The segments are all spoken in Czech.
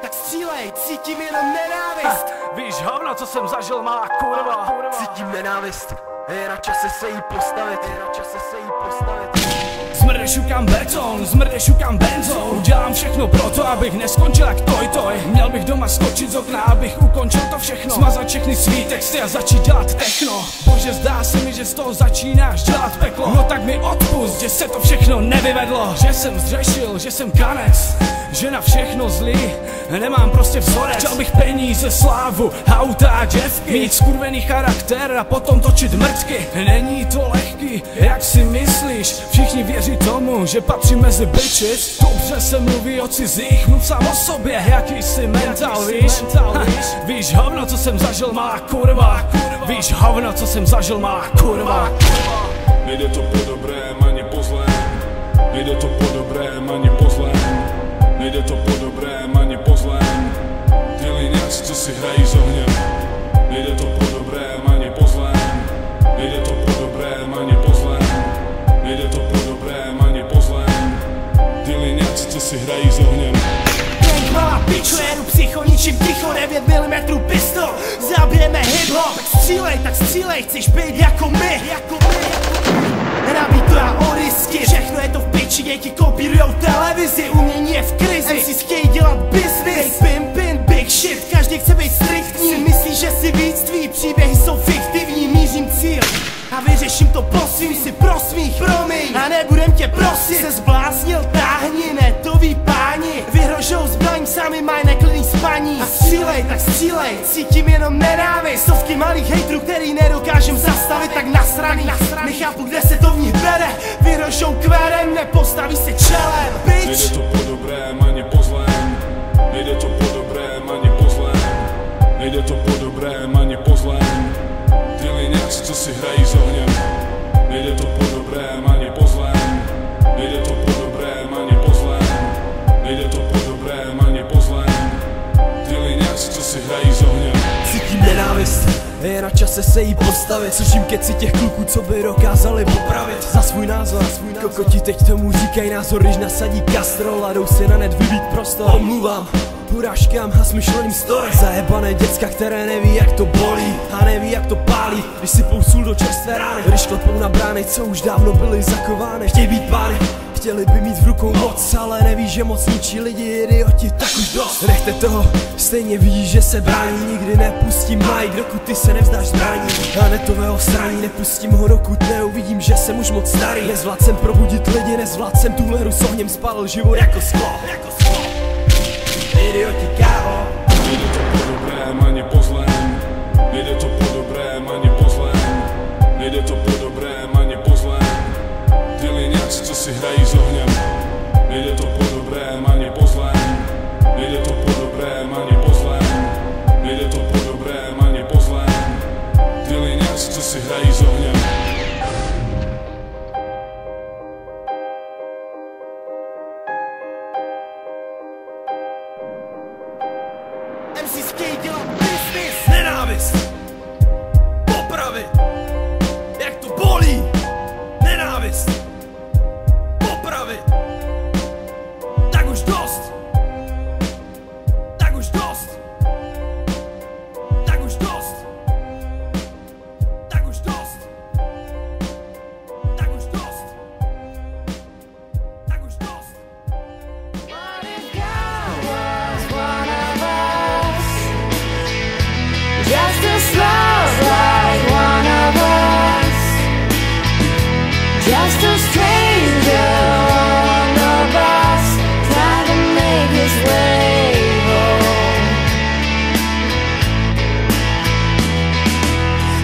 tak střílej, cítím jenom nenávist. Víš hovno, co jsem zažil, malá kurva. Cítím nenávist, je na čase se jí postavit, Zmrde šukám beton, zmrde šukám benzol. Udělám všechno pro to, abych neskončil jak toj. Měl bych doma skočit z okna, abych ukončil to všechno. Smazat všechny svý texty a začít dělat techno. Bože, zdá se mi, že z toho začínáš dělat peklo. No tak mi odpust, že se to všechno nevyvedlo. Že jsem zřešil, že jsem kanec, že na všechno zlý nemám prostě vzorec. Chtěl bych peníze, slávu, auta a děvky, mít skurvený charakter a potom točit mrtky. Není to lehký, jak si myslíš. Všichni věří tomu, že patří mezi bitches. Dobře se mluví o cizích, mluv sám o sobě, jaký jsi mental, víš? Víš hovno, co jsem zažil, malá kurva. Víš hovno, co jsem zažil, malá kurva. Nejde to po dobrém ani po zlém. Nejde to po dobrém ani po zlém. Nejde to po dobrém ani po zlém. Ty liňáci, co si hrají s ohněm. Nejde to po dobrém ani po zlém. Nejde to po dobrém ani po zlém. Nejde to po dobrém ani po zlém. Ty liňáci, co si hrají s ohněm. Gang malá pičo, jedu psycho, ničím ticho, 9 mm pistol. Zabijeme hip-hop, tak střílej, chceš být jako my. Nenabí to já orisky, všechno je to v piči, děti kopírujou televizi, umění je v krizi. MCs chtějí dělat business, pimpin, big shit, každý chce být striktní. Si myslíš, že si víc, tvý příběhy jsou fiktivní, mířím cíl a vyřeším to po svým, si prosmích, promiň a nebudem tě prosit. Se zbláznil, táhni, netový páni, vyhrožou zbraň, sami mají neklidný spaní. A střílej, tak střílej, cítím jenom nenávist. Stovky malých hejtrů, který nedokážem zastavit, tak nasraný. Nechápu, kde se to v nich bere, vyhrožou kverem, nepostaví se čelem, bitch. Nejde to po dobrém ani po zlém. Nejde to po dobrém ani po zlém. Nejde to po dobrém ani po zlém. Ty liňáci, co si hrají s ohněm. Nejde to po dobrém ani po zlém. Nejde to po dobrém ani po zlém. Nejde to po dobrém ani po zlém. Ty liňáci, co si hrají s ohněm. Cítím nenávist, je na čase se jí postavit. Slyším keci těch kluků, co by dokázali popravit za svůj názor. Kokoti teď tomu říkají názor, když nasadí kastrol a jdou si na net vybít prostor. Omluvám urážkám a smyšleným story. Zajebané děcka, které neví, jak to bolí a neví, jak to pálí, když si sůl do čerstvé rány. Když klepou na brány, co už dávno byly zakovány. Chtějí být pány, chtěli by mít v rukou moc, ale neví, že moc ničí lidi, idioti, tak už dost. Nechte toho, stejně vidíš, že se brání. Nikdy nepustím Mike, dokud ty se nevzdáš zbraní a netového sraní. Nepustím ho, dokud neuvidím, že jsem už moc starý. Nezvlád jsem probudit lidi, nezvlád jsem tuhle hru s ohněm, spálil život jako sklo. Idioti, kámo. Nejde to po dobrém ani po zlém. Nejde to po dobrém ani po zlém. Nejde to po dobrém ani po zlém. Ty liňáci, co si hrají s ohněm. Nejde to po dobrém ani po zlém. Nejde to po dobrém ani po zlém. Nejde to po dobrém ani po zlém. Ty liňáci, co si hrají s ohněm. MCs chtějí dělat business. Nenávist, popravy, jak to bolí. Nenávist, popravy, tak už dost. Tak už dost. Tak už dost. Tak už dost. Tak už dost. Tak už dost. What if God was one of us? Just as love like one of us. Just a stranger on the bus, trying to make his way home.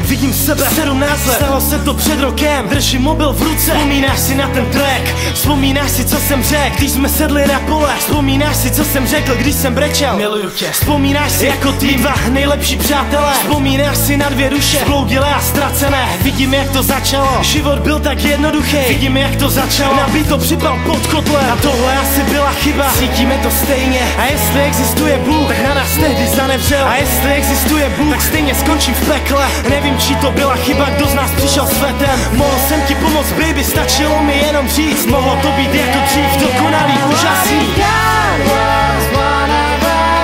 Vidím sebe 17 let, stalo se to před rokem. Držím mobil v ruce, vzpomínáš si na ten track. Vzpomínáš si, co jsem řekl, když jsme sedli na pole. Vzpomínáš si, co jsem řekl, když jsem brečel. Miluju tě. Vzpomínáš si jako ty dva nejlepší přátelé. Vzpomínáš si na dvě duše, zbloudilé a ztracené. Vidím, jak to začalo, život byl tak jednoduchý. Vidím, jak to začalo, nabít to připal pod kotlem. A tohle asi byla chyba, cítíme to stejně. A jestli existuje Bůh, tak na nás tehdy zanevřel. A jestli existuje Bůh, tak stejně skončím v pekle. Nevím, čí to byla chyba, kdo z nás přišel svetem. Mohl jsem ti pomoct, baby, stačilo mi jenom říct. Mohlo to být jako dřív, dokonalý, úžasný. God was one of us.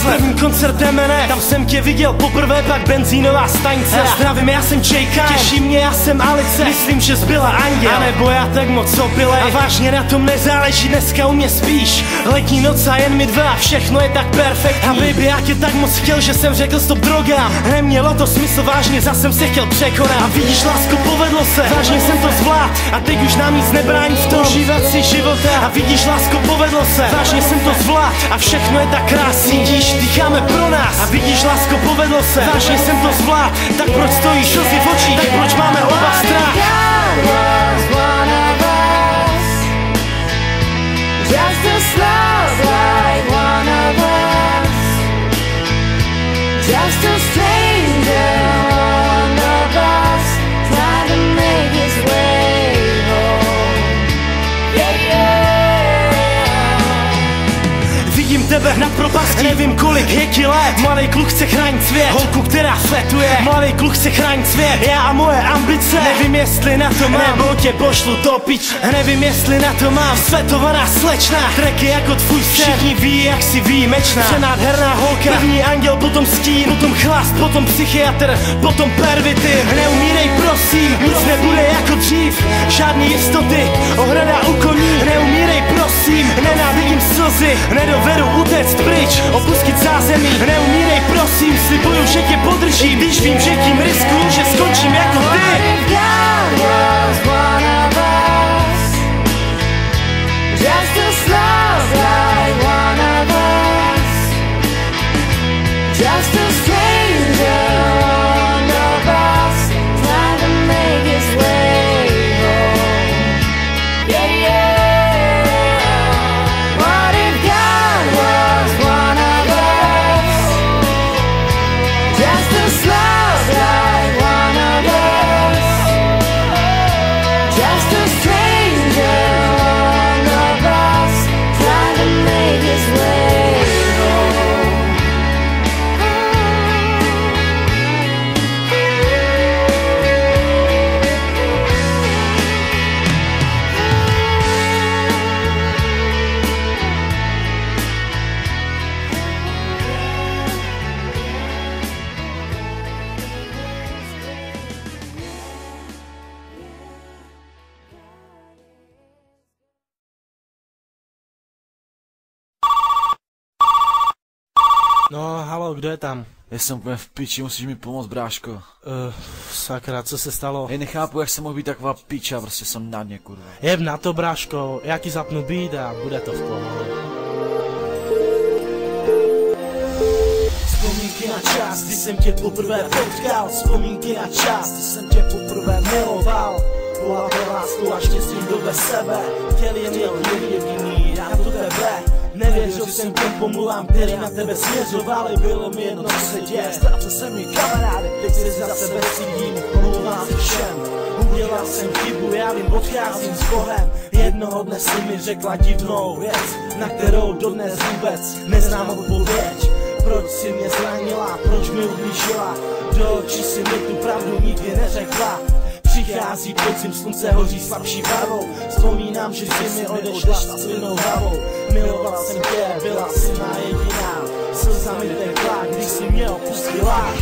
První koncert MNF, tam jsem tě viděl poprvé, pak benzínová stanice. Zdravím, já jsem Čejka, těší mě, já jsem Alice. Myslím, že zbyla Anděl, a nebo já tak moc opilej. A vážně na tom nezáleží, dneska u mě spíš. Letní noc a jen my dva, všechno je tak perfektní. A baby, já tě tak moc chtěl, že jsem řekl stop drogám. Nemělo to smysl, vážně zas jsem se chtěl překonat. A vidíš, lásko, povedlo se, vážně jsem to zvlád. A teď už nám nic nebrání v tom žívat si života. A vidíš, lásko, povedlo se, vážně jsem to zvlád. A všechno je tak krásný, vidíš, dýcháme pro nás. A vidíš, lásko, povedlo se, vážně jsem to zvlád. Tak proč stojíš slzy v očích, tak proč máme oba strach? Just as love like one of us, just a stranger, one of us, trying to make his way home. Yeah, yeah. Vidím tebe na propasti, nevím kolik je ti let. Malej kluk chce chránit svět, holku, která fetuje. Malej kluk chce chránit svět, já a moje ambice. Nevím, jestli na to mám, nebo tě pošlu do pič. Nevím, jestli na to mám, svetovaná slečna. Tracky jako tvůj sen, všichni ví, jak si výjimečná. Přenádherná holka, první anděl, potom stín, potom chlast, potom psychiatr, potom pervitin. Neumírej, prosím, nic nebude jako dřív. Žádný jistoty, ohrada u koní. Neumírej, prosím, nenávidím slzy. Nedovedu utéct pryč, opustit zázemí. Neumírej, prosím, slibuju, že tě podržím. Když vím, že tím riskuju, že skončím jako ty. Just as love like one of us, just a stranger, one of us, trying to make his way home. Yeah, yeah. What if God was one of us? Just as love like one of us, just a stranger. No, halo, kdo je tam? Já jsem úplně v piči, musíš mi pomoct, bráško. Sakra, co se stalo? Hej, nechápu, jak jsem mohl být taková piča, prostě jsem na ně, kurva. Jeb na to, bráško, já ti zapnu beat a bude to v pohodě. Vzpomínky na čas, kdy jsem tě poprvé potkal. Vzpomínky na čas, kdy jsem tě poprvé miloval. Volal pro lásku a štěstí do bez sebe. Chtěl jen jediný, já to tebe. Nevěřil jsem těm pomluvám, který na tebe směřovali. Bylo mi jedno, co se děje, ztrácel jsem mi kamarády. Teď si za sebe cítím, omlouvám se všem. Udělal jsem chybu, já vím, odcházím s Bohem. Jednoho dne si mi řekla divnou věc, na kterou dodnes vůbec neznám odpověď. Proč si mě zranila, proč mi ublížila, do očí si mi tu pravdu nikdy neřekla. Přichází podzim, slunce hoří slabší barvou. Vzpomínám, že jsi mi odešla s klidnou hlavou. Miloval jsem tě, byla jsi má jediná. Slzami tekla, když jsi mě opustila.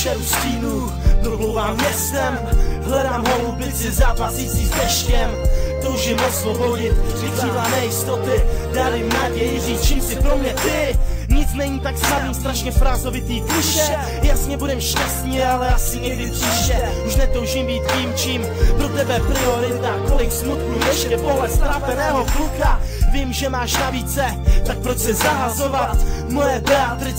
Šeru stínu, problouvám městem, hledám holubici zápasící s deštěm. Toužím osvobodit, křídla nejistoty, dali naději říct, čím si pro mě ty. Nic není tak snadný, strašně frázovitý kliše. Jasně budem šťastný, ale asi někdy příště. Už netoužím být tím, čím pro tebe priorita. Kolik smutku ještě pohled strápeného kluka. Vím, že máš na více, tak proč se zahazovat, moje Beatrice.